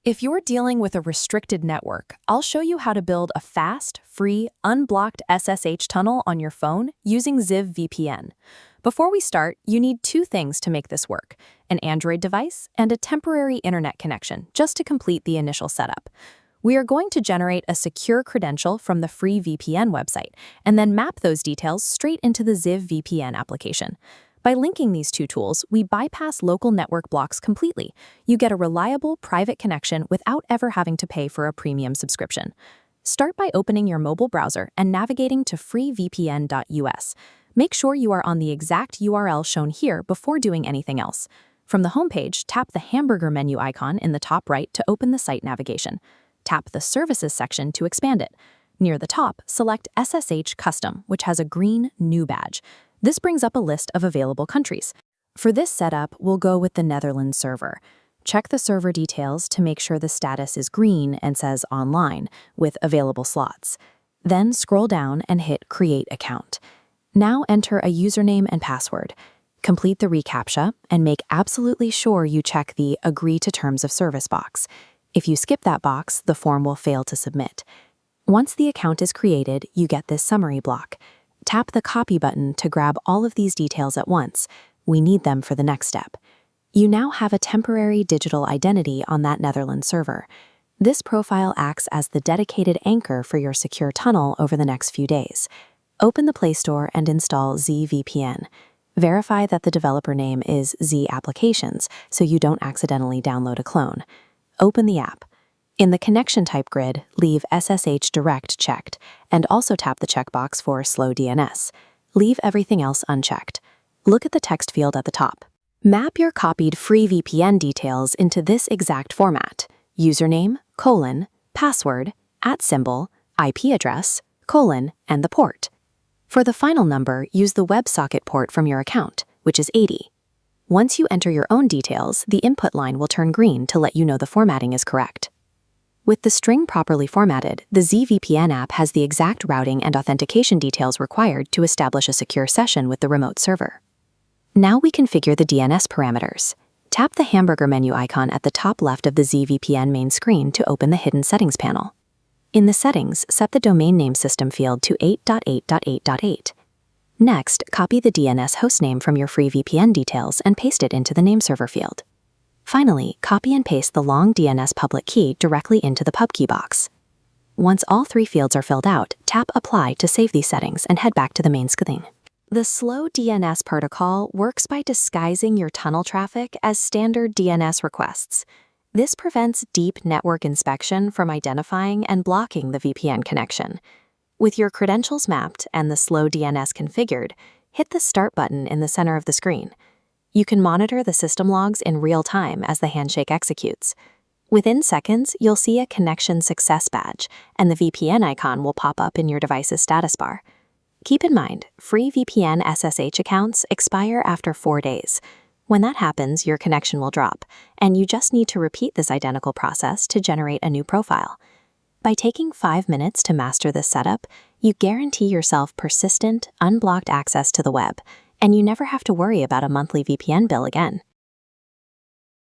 If you're dealing with a restricted network, I'll show you how to build a fast, free, unblocked SSH tunnel on your phone using ZIVPN. Before we start, you need two things to make this work: an Android device and a temporary internet connection, just to complete the initial setup. We are going to generate a secure credential from the free VPN website and then map those details straight into the ZIVPN application. By linking these two tools, we bypass local network blocks completely. You get a reliable, private connection without ever having to pay for a premium subscription. Start by opening your mobile browser and navigating to freevpn.us. Make sure you are on the exact URL shown here before doing anything else. From the homepage, tap the hamburger menu icon in the top right to open the site navigation. Tap the Services section to expand it. Near the top, select SSH Custom, which has a green New badge. This brings up a list of available countries. For this setup, we'll go with the Netherlands server. Check the server details to make sure the status is green and says Online, with available slots. Then scroll down and hit Create Account. Now enter a username and password. Complete the reCAPTCHA and make absolutely sure you check the Agree to Terms of Service box. If you skip that box, the form will fail to submit. Once the account is created, you get this summary block. Tap the Copy button to grab all of these details at once. We need them for the next step. You now have a temporary digital identity on that Netherlands server. This profile acts as the dedicated anchor for your secure tunnel over the next few days. Open the Play Store and install ZIVPN. Verify that the developer name is Z Applications so you don't accidentally download a clone. Open the app. In the connection type grid, leave SSH Direct checked, and also tap the checkbox for SlowDNS. Leave everything else unchecked. Look at the text field at the top. Map your copied free VPN details into this exact format: username, password, @ IP address, and the port. For the final number, use the WebSocket port from your account, which is 80. Once you enter your own details, the input line will turn green to let you know the formatting is correct. With the string properly formatted, the ZIVPN app has the exact routing and authentication details required to establish a secure session with the remote server. Now we configure the DNS parameters. Tap the hamburger menu icon at the top left of the ZIVPN main screen to open the hidden settings panel. In the settings, set the domain name system field to 8.8.8.8. Next, copy the DNS hostname from your free VPN details and paste it into the name server field. Finally, copy and paste the long DNS public key directly into the pub key box. Once all three fields are filled out, tap Apply to save these settings and head back to the main screen. The SlowDNS protocol works by disguising your tunnel traffic as standard DNS requests. This prevents deep network inspection from identifying and blocking the VPN connection. With your credentials mapped and the SlowDNS configured, hit the Start button in the center of the screen. You can monitor the system logs in real time as the handshake executes. Within seconds, you'll see a connection success badge, and the VPN icon will pop up in your device's status bar. Keep in mind, free VPN SSH accounts expire after 4 days. When that happens, your connection will drop, and you just need to repeat this identical process to generate a new profile. By taking 5 minutes to master this setup, you guarantee yourself persistent, unblocked access to the web, and you never have to worry about a monthly VPN bill again.